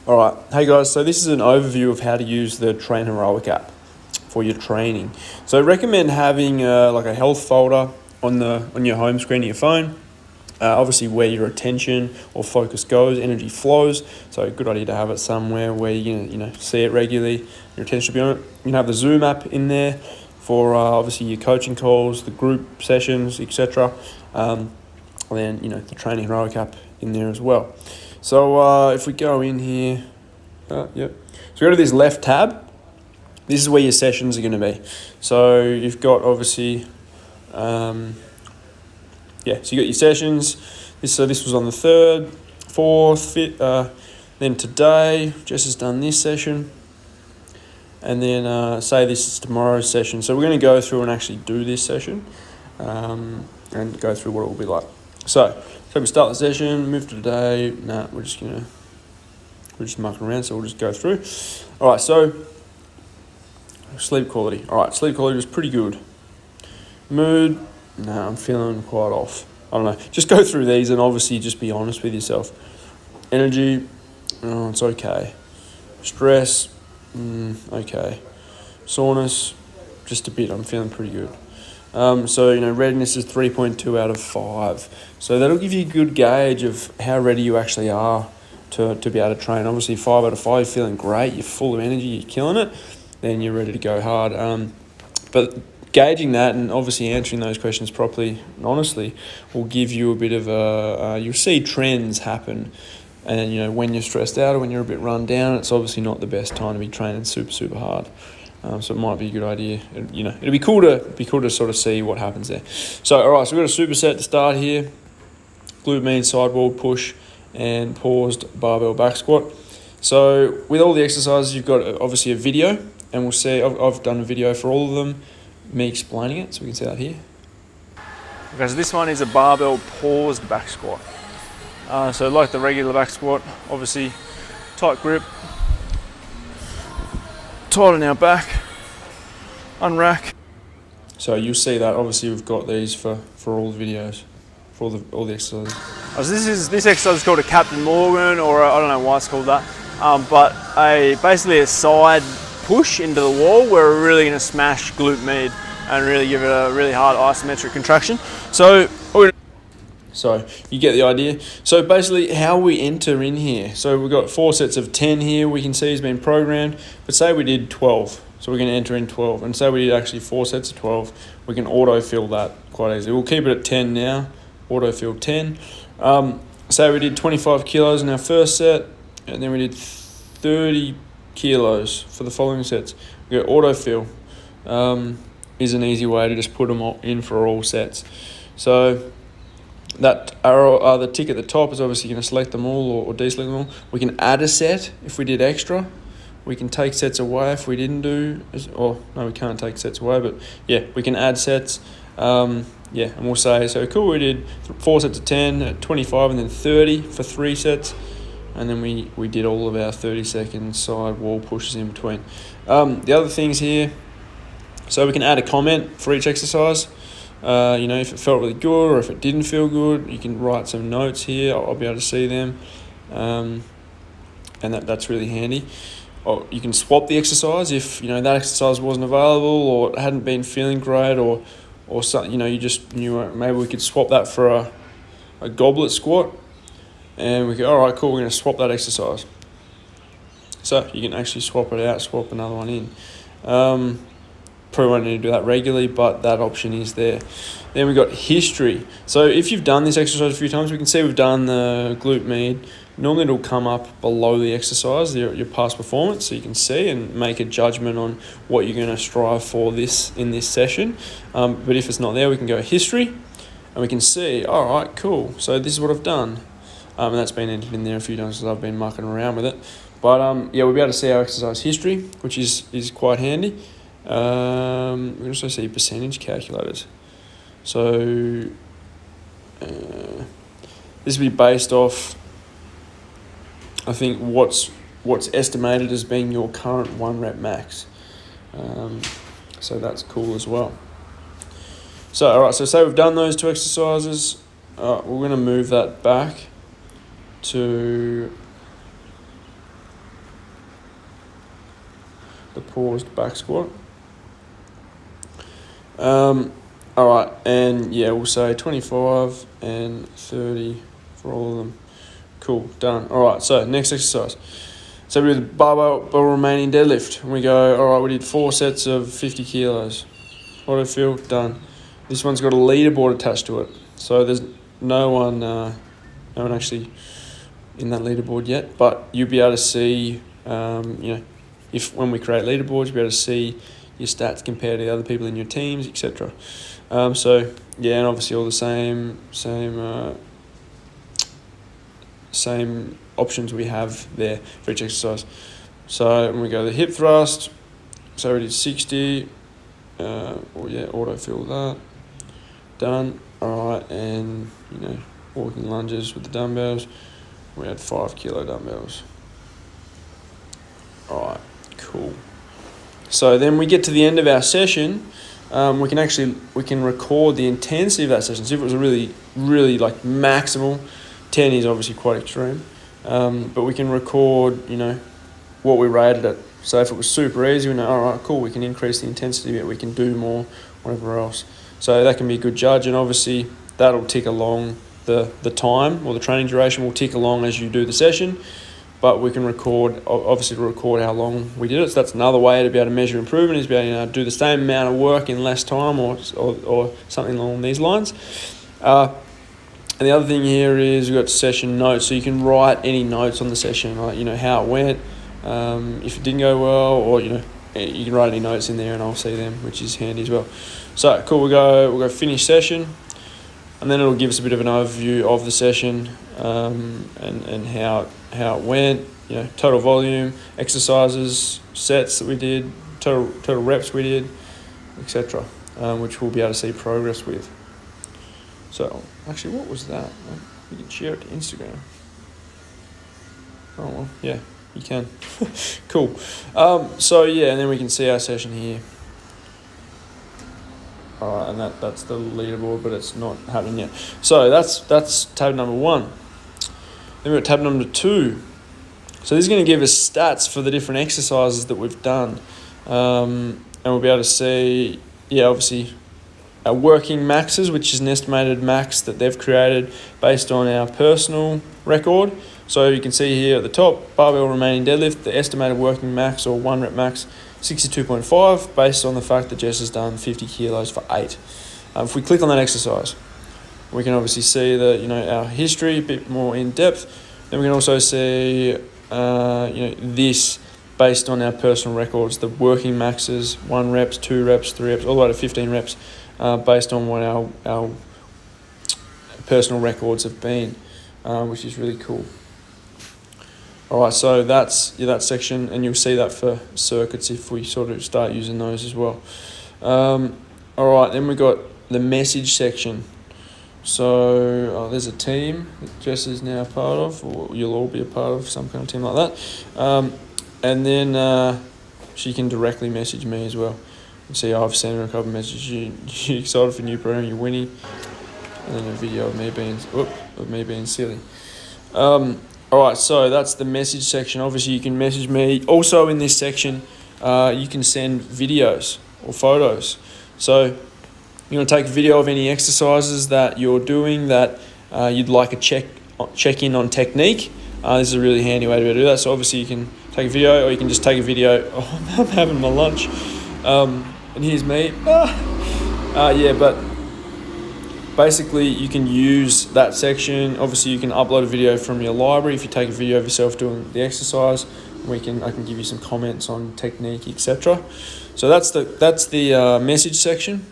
All right, hey guys, so this is an overview of how to use the Train Heroic app for your training. So I recommend having like a health folder on your home screen of your phone. Obviously where your attention or focus goes, energy flows. So a good idea to have it somewhere where you can see it regularly. Your attention will be on it. You can have the Zoom app in there for obviously your coaching calls, the group sessions, etc. And then the Training Heroic app in there as well. So if we go in here, yep. So go to this left tab. This is where your sessions are going to be. So you've got obviously, so you got your sessions. This was on the 3rd, 4th, 5th. Then today, Jess has done this session. And then say this is tomorrow's session. So we're going to go through and actually do this session and go through what it will be like. So we start the session, move to today. We're just mucking around, so we'll just go through. All right, so sleep quality. All right, sleep quality was pretty good. Mood, I'm feeling quite off. I don't know. Just go through these and obviously just be honest with yourself. Energy, it's okay. Stress, okay. Soreness, just a bit. I'm feeling pretty good. So readiness is 3.2 out of 5. So that'll give you a good gauge of how ready you actually are to be able to train. Obviously 5 out of 5, you're feeling great, you're full of energy, you're killing it, then you're ready to go hard. But gauging that and obviously answering those questions properly and honestly will give you a bit of you'll see trends happen. And when you're stressed out or when you're a bit run down, it's obviously not the best time to be training super hard. So it might be a good idea. It'll be cool to sort of see what happens there. So all right, so we've got a superset to start here. Glute med, side wall push, and paused barbell back squat. So with all the exercises, you've got obviously a video, and we'll see. I've done a video for all of them, me explaining it, so we can see that here. Okay, so this one is a barbell paused back squat. So like the regular back squat, obviously tight grip. Tighten our back, unrack. So you'll see that obviously we've got these for all the videos, for all the exercises. So this exercise is called a Captain Morgan, or I don't know why it's called that, but basically a side push into the wall where we're really going to smash glute med and really give it a really hard isometric contraction. So you get the idea. So basically how we enter in here. So we've got 4 sets of 10 here we can see has been programmed. But say we did 12. So we're going to enter in 12. And say we did actually 4 sets of 12. We can autofill that quite easily. We'll keep it at 10 now. Autofill 10. Say we did 25 kilos in our first set. And then we did 30 kilos for the following sets. We go autofill. Is an easy way to just put them all in for all sets. So that arrow, the tick at the top is obviously going to select them all or deselect them all. We can add a set if we did extra. We can take sets away if we didn't do, or no, we can't take sets away, but yeah, we can add sets. And we'll say, so cool, we did 4 sets of 10, 25, and then 30 for 3 sets. And then we did all of our 30-second side wall pushes in between. The other things here, so we can add a comment for each exercise. If it felt really good or if it didn't feel good, you can write some notes here. I'll be able to see them, and that's really handy. Or you can swap the exercise if that exercise wasn't available or it hadn't been feeling great, or something. You just knew maybe we could swap that for a goblet squat, and we go, all right, cool, we're going to swap that exercise. So you can actually swap it out, swap another one in. Probably won't need to do that regularly, but that option is there. Then we've got history. So if you've done this exercise a few times, we can see we've done the glute med. Normally it'll come up below the exercise, your past performance, so you can see and make a judgment on what you're going to strive for in this session. But if it's not there, we can go history, and we can see, all right, cool, so this is what I've done. And that's been entered in there a few times because I've been mucking around with it. But we'll be able to see our exercise history, which is quite handy. We can also see percentage calculators. So this will be based off, I think, what's estimated as being your current 1 rep max. So that's cool as well. So all right, so say we've done those 2 exercises. We're going to move that back to the paused back squat. All right, and yeah, we'll say 25 and 30 for all of them. Cool, done. All right, so next exercise. So we do the barbell remaining deadlift. And we go, all right, we did 4 sets of 50 kilos. Auto fill, done. This one's got a leaderboard attached to it. So there's no one actually in that leaderboard yet, but you'll be able to see, if when we create leaderboards, you'll be able to see your stats compared to the other people in your teams, etc. So yeah, and obviously all the same options we have there for each exercise. So when we go to the hip thrust, so we did 60, auto fill that, done. All right, and walking lunges with the dumbbells, we had 5 kilo dumbbells. All right, cool. So then we get to the end of our session. We can record the intensity of that session. So if it was a really, really like maximal, 10 is obviously quite extreme, but we can record, what we rated it. So if it was super easy, we know, all right, cool, we can increase the intensity, we can do more, whatever else. So that can be a good judge, and obviously that'll tick along the time, or the training duration will tick along as you do the session. But we can record how long we did it. So that's another way to be able to measure improvement, is be able to do the same amount of work in less time, or something along these lines. And the other thing here is we've got session notes. So you can write any notes on the session, like, how it went, if it didn't go well, or, you can write any notes in there and I'll see them, which is handy as well. So cool, we'll go finish session, and then it'll give us a bit of an overview of the session, and how it went, total volume, exercises, sets that we did, total reps we did, etc., which we'll be able to see progress with. So, actually, what was that? You can share it to Instagram. Oh, well, yeah, you can. Cool. So, yeah, and then we can see our session here. All right, and that's the leaderboard, but it's not happening yet. So, that's tab number 1. Then we've got tab number 2. So, this is going to give us stats for the different exercises that we've done. And we'll be able to see, obviously, our working maxes, which is an estimated max that they've created based on our personal record. So you can see here at the top, barbell remaining deadlift, the estimated working max or 1 rep max, 62.5, based on the fact that Jess has done 50 kilos for 8. If we click on that exercise, we can obviously see that, our history a bit more in depth. Then we can also see, this based on our personal records, the working maxes, 1 reps, 2 reps, 3 reps, all the way to 15 reps. Based on what our personal records have been, which is really cool. All right, so that's that section, and you'll see that for circuits if we sort of start using those as well. All right, then we got the message section. So there's a team that Jess is now a part of, or you'll all be a part of some kind of team like that. And then she can directly message me as well. See, I've sent her a couple of messages. You excited for new program? You're winning, and then a video of me being silly. All right, so that's the message section. Obviously, you can message me. Also, in this section, you can send videos or photos. So you're going to take a video of any exercises that you're doing that you'd like a check in on technique. This is a really handy way to do that. So obviously, you can take a video, or you can just take a video. Oh, I'm having my lunch. And here's me. But basically you can use that section. Obviously you can upload a video from your library. If you take a video of yourself doing the exercise, I can give you some comments on technique, etc. So that's the message section.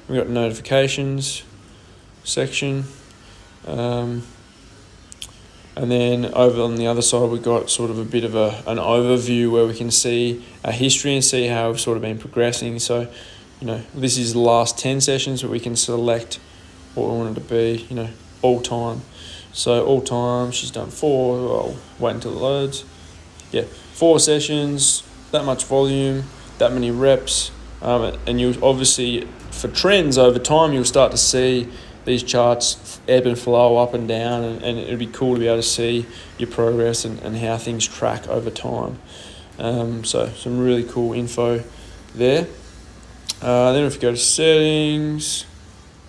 We've got notifications section. And then over on the other side, we've got sort of a bit of an overview where we can see our history and see how we've sort of been progressing. So, this is the last 10 sessions, but we can select what we want it to be, all time. So all time, she's done 4. I'll wait until it loads. 4 sessions, that much volume, that many reps. And you'll obviously, for trends over time, you'll start to see these charts ebb and flow up and down, and it'd be cool to be able to see your progress and how things track over time. So some really cool info there. Then if you go to settings,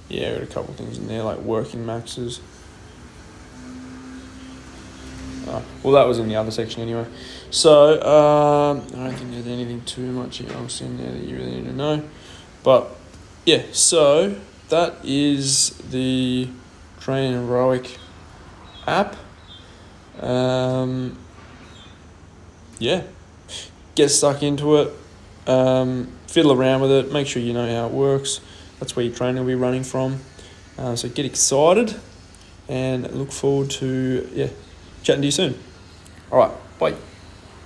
yeah, got a couple of things in there like working maxes. Well, that was in the other section anyway. So I don't think there's anything too much else in there that you really need to know. But yeah, so that is the Train Heroic app. Yeah, get stuck into it, fiddle around with it, make sure you know how it works. That's where your trainer will be running from. So get excited and look forward to chatting to you soon. All right, bye.